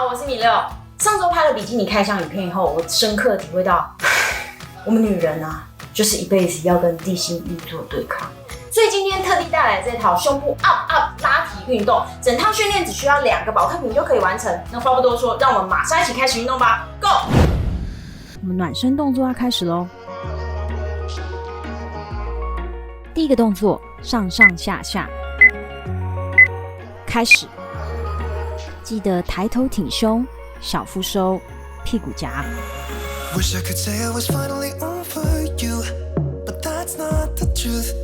好，我是米六。上周拍了比基尼开箱影片以后，我深刻体会到，我们女人啊，就是一辈子要跟地心引力做对抗。所以今天特地带来这套胸部 up 拉提运动，整套训练只需要2个保特瓶就可以完成。那话不多说，让我们马上一起开始运动吧 ，Go！ 我们暖身动作要开始咯。第一个动作，上上下下，开始。记得抬头挺胸，小腹收，屁股夹。Wish I could say I was finally over you, but that's not the truth.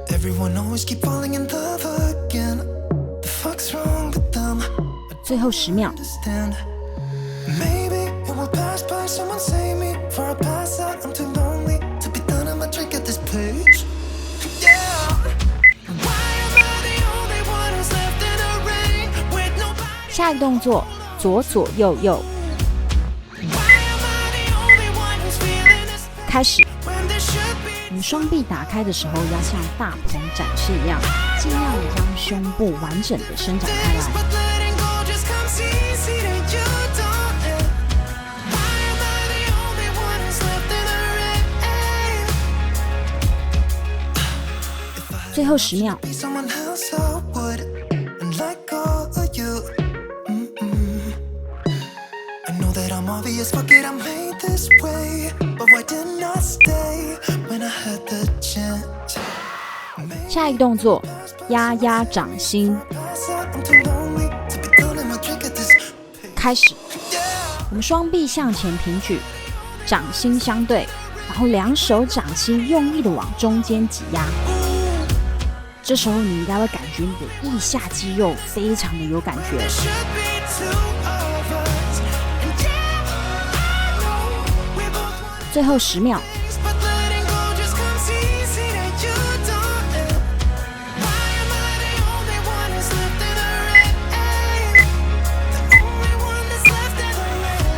Everyone always keep falling in love again. The fuck's wrong with them? 最后10秒。 Maybe it will pass by. Someone save me before I pass out. I'm too lonely to be done. I'm a drink at this place. Yeah. Why am I the only one who's left in the rain with nobody? 下一个动作，左左右右， Why am I the only one who's feeling this 开始。 when there should be? 我们双臂打开的时候，要像大鹏展翅一样，尽量的将胸部完整的伸展开来。 But letting go just comes easy to you, don't it? Why am I the only one who's left in the rain? 最后10秒。 Be someone else I would and let go of you. I know that I'm obvious, fuck it, I'm made this way. But why didn't I stay when I had the chance? 下一个动作，压压掌心， I'm too lonely to be done. I'm a drink at this. 开始。我们双臂向前平举，掌心相对，然后2手掌心用力的往中间挤压。这时候你应该会感觉你的腋下肌肉非常的有感觉。 Should be two of us. And yeah, I know we both want 最后10秒。 this, but letting go just comes easy to you, don't it? Why am I the only one who's left in the rain? The only one that's left in the rain.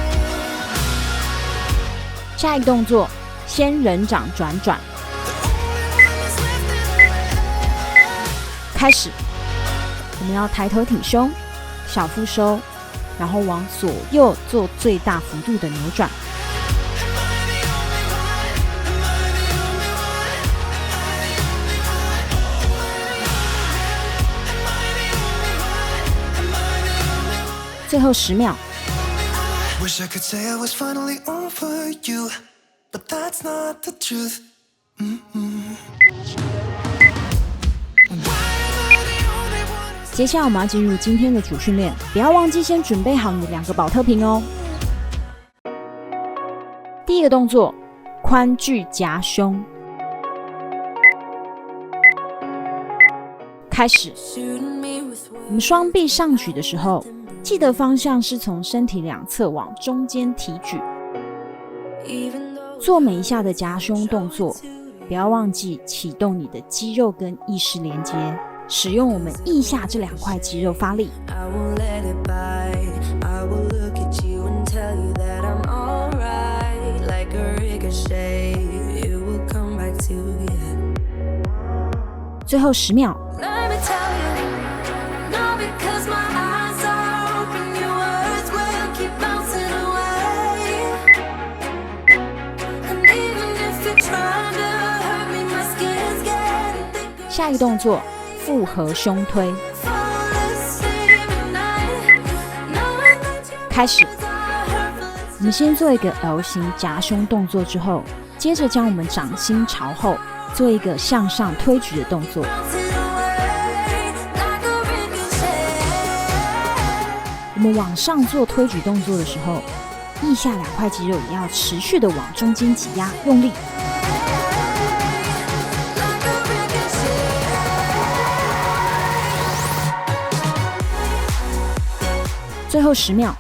下一个动作，仙人掌转转， The only one that's left in the rain. 开始。我们要抬头挺胸，小腹收，然后往左右做最大幅度的扭转。 Am I the only one? Am I the only one? Am I the only one? Am I the only one? 最后10秒。 Wish I could say I was finally over you, but that's not the truth. Why am I the only one? 接下来我们要进入今天的主训练，不要忘记先准备好你的2个保特瓶哦。第一个动作，宽距夹胸，开始。我们双臂上举的时候，记得方向是从身体2侧往中间提举。做每一下的夹胸动作，不要忘记启动你的肌肉跟意识连接，使用我们腋下这2块肌肉发力。 I won't let it bite. I will look at you and tell you that I'm alright. Like a ricochet, it will come back to you. 最后10秒。 Let me tell you, no, because my eyes are open, your words will keep bouncing away. And even if you're trying to hurt me, my skin's getting thicker. 下一个动作，复合胸推， Fall asleep at night, knowing that your 开始。 eyes are hurtful. 我们先做一个 L 型夹胸动作之后，接着将我们掌心朝后，做一个向上推举的动作。 Bouncing away like a ricochet. 我们往上做推举动作的时候，腋下2块肌肉也要持续的往中间挤压，用力。 Like a ricochet. 最后10秒。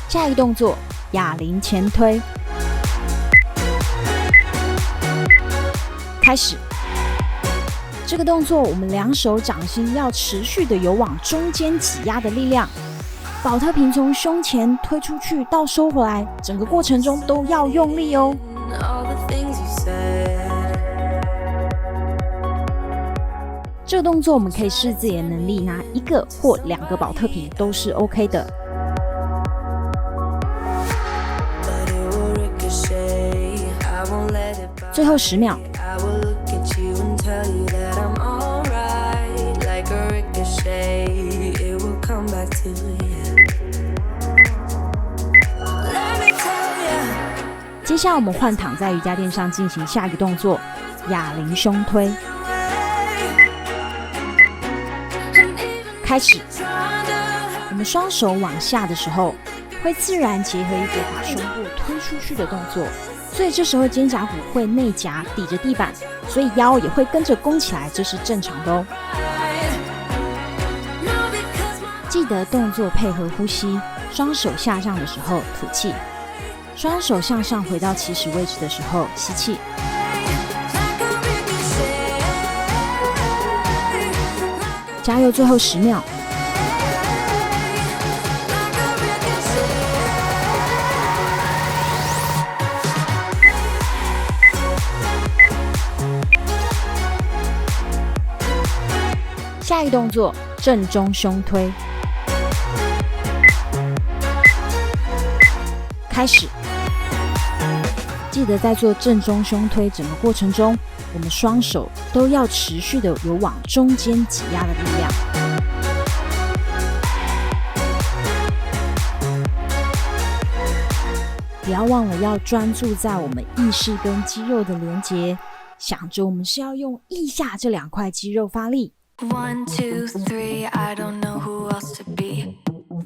下一个动作，哑铃前推，开始。这个动作，我们2手掌心要持续的有往中间挤压的力量，保特瓶从胸前推出去到收回来，整个过程中都要用力哦。all the things you said. 这个动作我们可以试自己的能力，拿1个或2个保特瓶都是 OK 的。But it will ricochet. I won't let it bother 最后10秒， I will look at you and tell you that I'm alright. Like a ricochet, it will come back to you. Let me tell you. 接下来我们换躺在瑜伽垫上进行下一个动作，哑铃胸推。开始，我们双手往下的时候，会自然结合一个把胸部推出去的动作，所以这时候肩胛骨会内夹抵着地板，所以腰也会跟着弓起来，这是正常的哦。记得动作配合呼吸，双手下降的时候吐气，双手向上回到起始位置的时候吸气。加油，最后10秒。下一个动作，正中胸推。开始。记得在做正中胸推整个过程中，我们双手都要持续的有往中间挤压的力量。不要忘了要专注在我们意识跟肌肉的连结，想着我们是要用腋下这2块肌肉发力。 1, 2, 3, I don't know who else to be.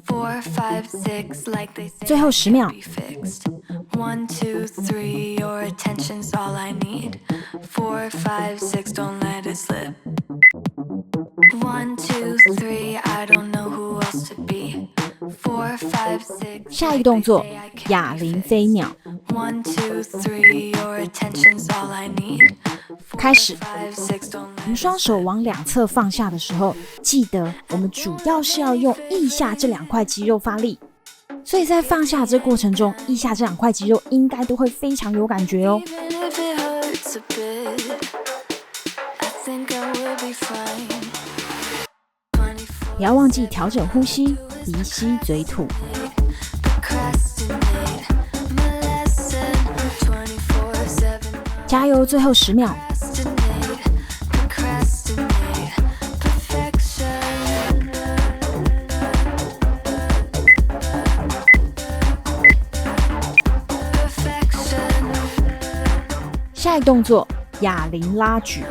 4, 5, 6, like they say. 最后10秒。 Be fixed. 1, 2, 3, your attention's all I need. 4, 5, 6, don't let it slip. 1, 2, 3, I don't know who else to be. 4, 5, 6. 下一个动作，哑铃飞鸟。 1, 2, 3, your attention's all I need. 开始。 5, 6, don't 我 let 们双手往2侧放下的时候，记得我们主要是要用腋下这2块肌肉发力，所以在放下这过程中，腋下这2块肌肉应该都会非常有感觉哦。 Even if it hurts a bit, I think I will be fine. 不要忘记调整呼吸，鼻吸嘴吐。 Procrastinate, my lesson. 24/7. 加油，最后10秒。 Procrastinate, perfection. 下一个动作，哑铃拉举。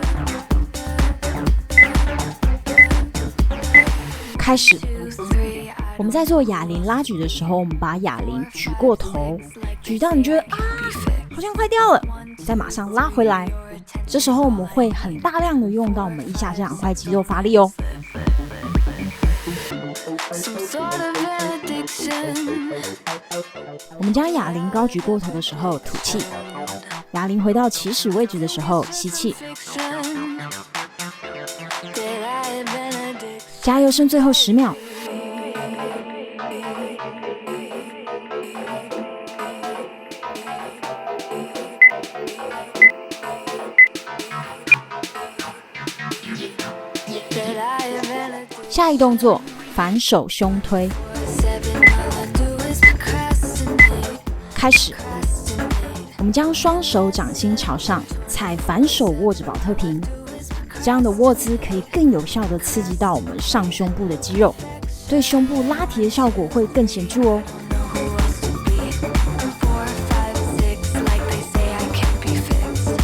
开始。 3, 我们在做哑铃拉举的时候，我们把哑铃举过头，举到你觉得好像快掉了，再马上拉回来。这时候我们会很大量的用到我们腋下这2块肌肉发力哦。 some sort of an addiction. 我们将哑铃高举过头的时候吐气，哑铃回到起始位置的时候吸气。 Fiction. That I had been addicted. 加油，剩最后10秒。 That I had been addicted. 下一动作，反手胸推。 7, all I do is procrastinate. 开始。我们将双手掌心朝上，踩反手握着保特瓶。这样的握姿可以更有效地刺激到我们上胸部的肌肉，对胸部拉提的效果会更显著哦。 Who else to be? 4, 5, 6, like they say I can't be fixed.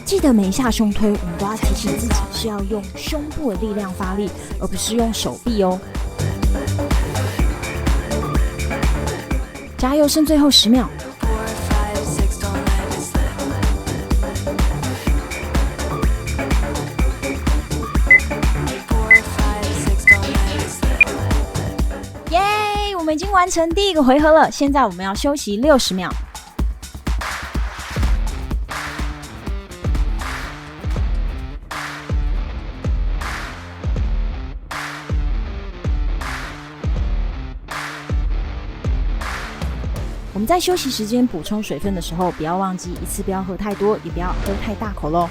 记得每一下胸推，我们都要提醒自己是要用胸部的力量发力，而不是用手臂哦。加油，剩最后10秒。 4, 5, 6, don't let it slip. 4, 5, 6, don't let it slip. 耶！我们已经完成第1个回合了，现在我们要休息60秒。我们在休息时间补充水分的时候，不要忘记一次不要喝太多，也不要喝太大口咯。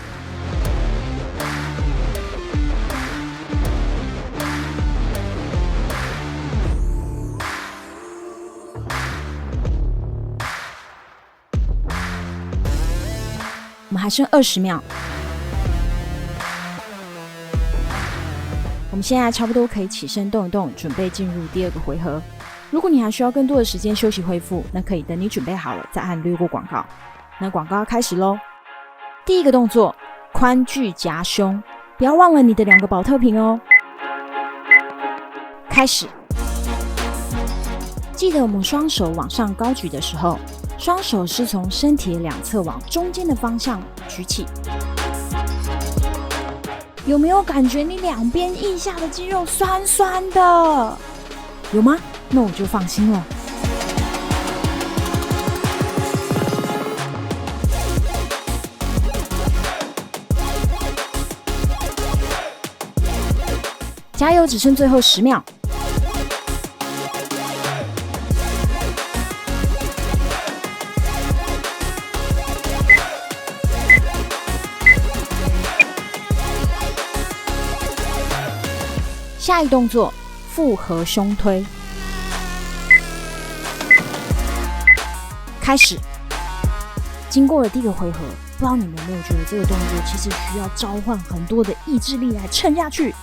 我们还剩20秒，我们现在差不多可以起身动一动，准备进入第2个回合。如果你还需要更多的时间休息恢复，那可以等你准备好了再按略过广告。那广告要开始咯。第1个动作，宽距夹胸，不要忘了你的2个保特瓶哦。开始，记得我们双手往上高举的时候，双手是从身体的两侧往中间的方向举起。有没有感觉你2边腋下的肌肉酸酸的？有吗？那我就放心了。加油，只剩最后10秒。下一动作，复合胸推。开始。经过了第1个回合，不知道你们有没有觉得这个动作其实需要召唤很多的意志力来撑下去？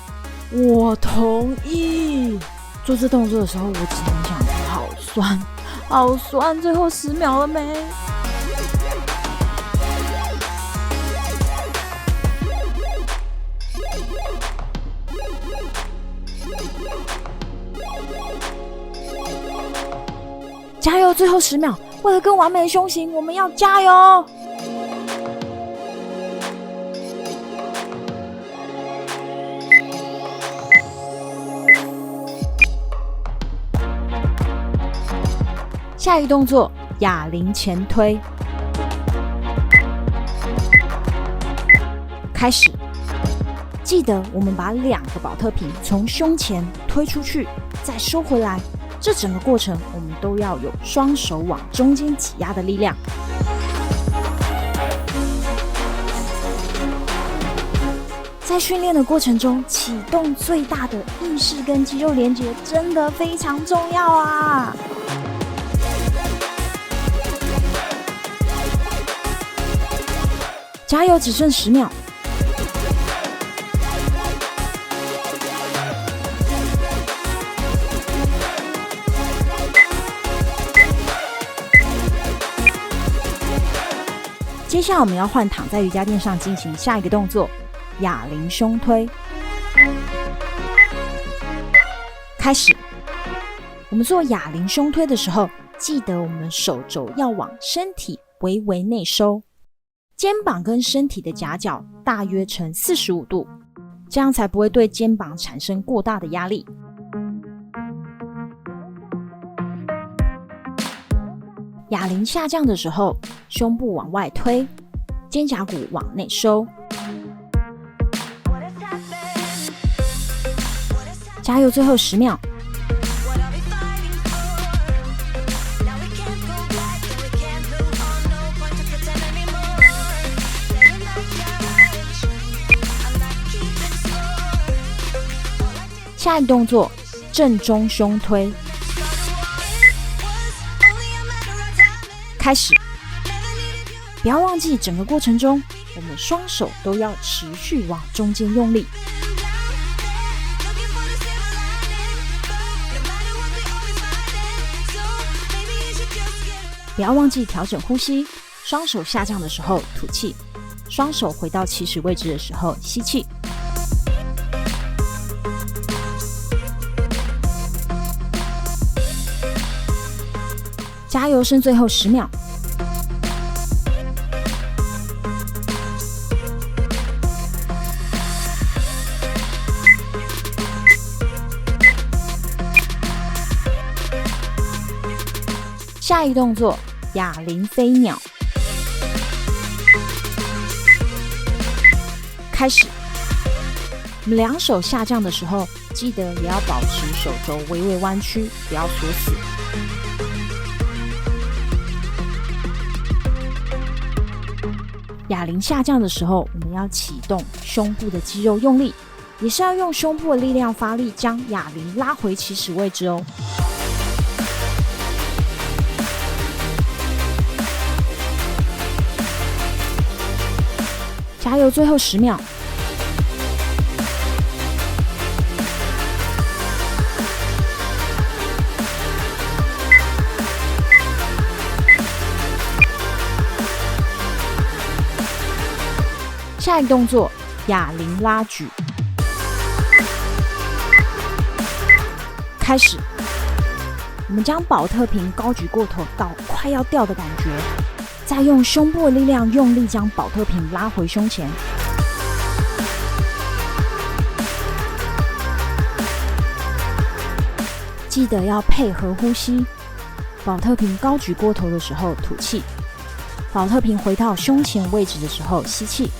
我同意。做这动作的时候，我只能想，好酸，好酸。最后10秒了没？加油！最后10秒，为了更完美的胸型，我们要加油！下一个动作，哑铃前推。开始。记得我们把2个保特瓶从胸前推出去，再收回来。这整个过程，我们都要有双手往中间挤压的力量。在训练的过程中，启动最大的意识跟肌肉连接，真的非常重要啊！加油，只剩10秒。接下来我们要换躺在瑜伽垫上进行下一个动作，哑铃胸推。开始。我们做哑铃胸推的时候，记得我们手肘要往身体微微内收，肩膀跟身体的夹角大约呈45度，这样才不会对肩膀产生过大的压力。哑铃下降的时候，胸部往外推，肩胛骨往内收。加油，最后10秒。下一个动作，正中胸推。开始。不要忘记，整个过程中，我们双手都要持续往中间用力。不要忘记调整呼吸，双手下降的时候吐气，双手回到起始位置的时候吸气。加油，剩最后10秒。下一个动作，哑铃飞鸟。开始。我们2手下降的时候，记得也要保持手肘微微弯曲，不要锁死。哑铃下降的时候，我们要启动胸部的肌肉用力，也是要用胸部的力量发力，将哑铃拉回起始位置哦。加油，最后10秒。下一个动作，哑铃拉举。开始，我们将保特瓶高举过头到快要掉的感觉，再用胸部的力量用力将保特瓶拉回胸前。记得要配合呼吸，保特瓶高举过头的时候吐气，保特瓶回到胸前位置的时候吸气。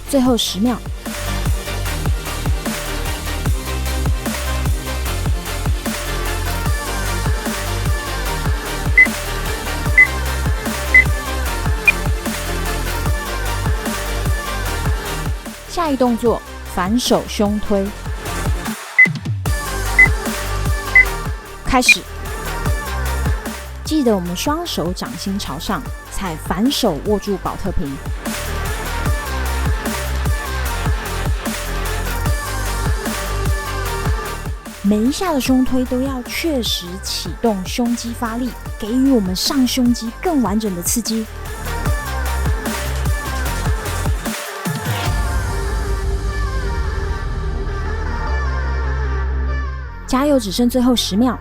最后10秒。下一动作，反手胸推。开始。记得我们双手掌心朝上，才反手握住保特瓶。每一下的胸推都要确实启动胸肌发力，给予我们上胸肌更完整的刺激。加油，只剩最后10秒。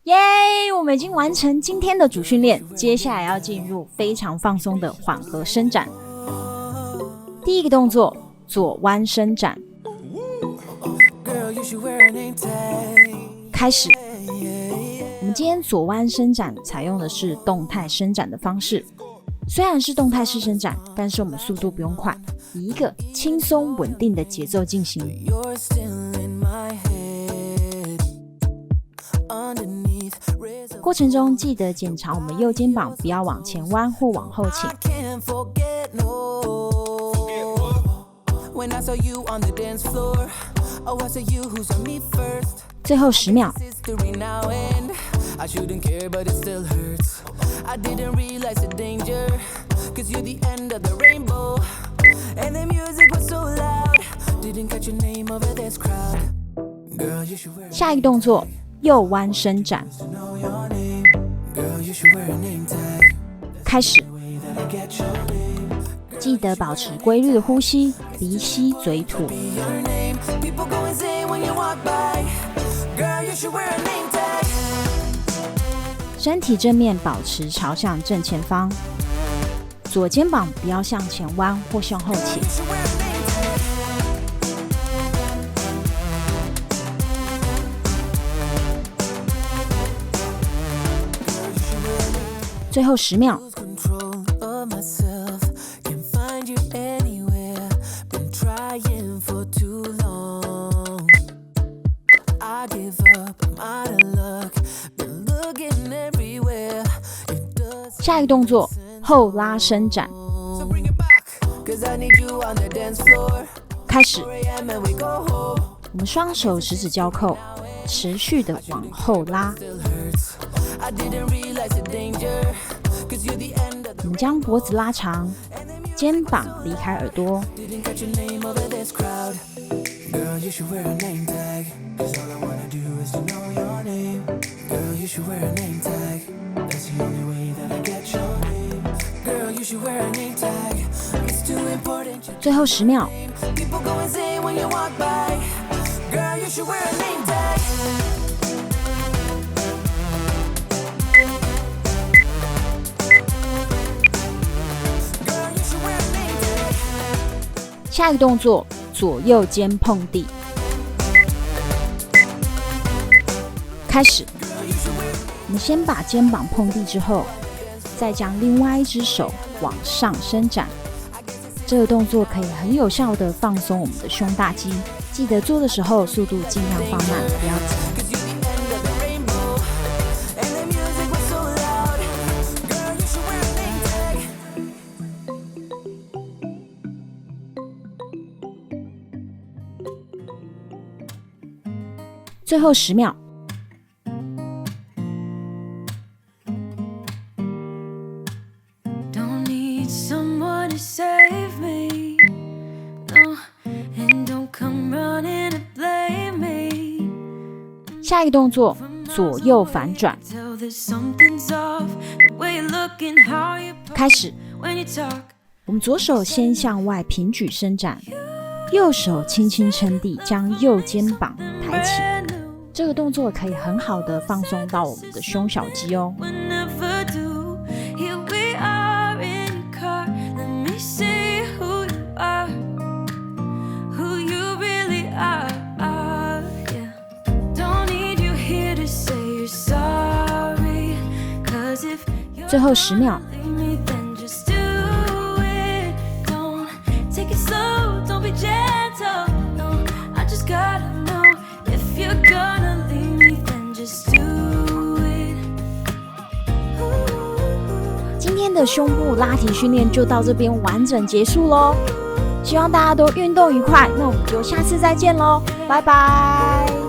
耶！我们已经完成今天的主训练，接下来要进入非常放松的缓和伸展。第一个动作，左弯伸展。开始。我们今天左弯伸展采用的是动态伸展的方式，虽然是动态式伸展，但是我们速度不用快，以一个轻松稳定的节奏进行。过程中记得检查我们右肩膀不要往前弯或往后倾。最后10秒。I shouldn't care, but it still hurts. I didn't realize the danger, 'cause you're the end of the rainbow. And the music was so loud, didn't catch your name over this crowd. Girl, you should wear 下一个动作，右弯伸展。Girl, you should wear a name tag. 开始。记得保持规律的呼吸，鼻吸嘴吐。People go insane when you walk by. Girl, you should wear a name tag. 身体正面保持朝向正前方，左肩膀不要向前弯或向后倾。最后10秒。下一个动作，后拉伸展。开始。我们双手十指交扣，持续的往后拉。我们将脖子拉长，肩膀离开耳朵。最后10秒。下一个动作，左右肩碰地。开始。我们先把肩膀碰地之后，再将另外一只手往上伸展，这个动作可以很有效的放松我们的胸大肌，记得做的时候速度尽量放慢，不要急。最后10秒。Don't need someone to save me, no, and don't come running to blame me. 下一个动作，左右反转， Tell there's something's off, the way you look and how you 开始。 when you talk. 我们左手先向外平举伸展，右手轻轻撑地，将右肩膀抬起。这个动作可以很好的放松到我们的胸小肌哦。 Never do. Here we are in your car. Let me see who you are, who you really are. Yeah. Don't need you here to say you're sorry. 'Cause if you're 最后10秒。 leave me, then just do it. Don't take it slow. Don't be gentle. No, I just gotta know if you're gonna leave me, then just do it. Ooh. 今天的胸部拉提训练就到这边完整结束咯，希望大家都运动愉快，那我们就下次再见咯，拜拜。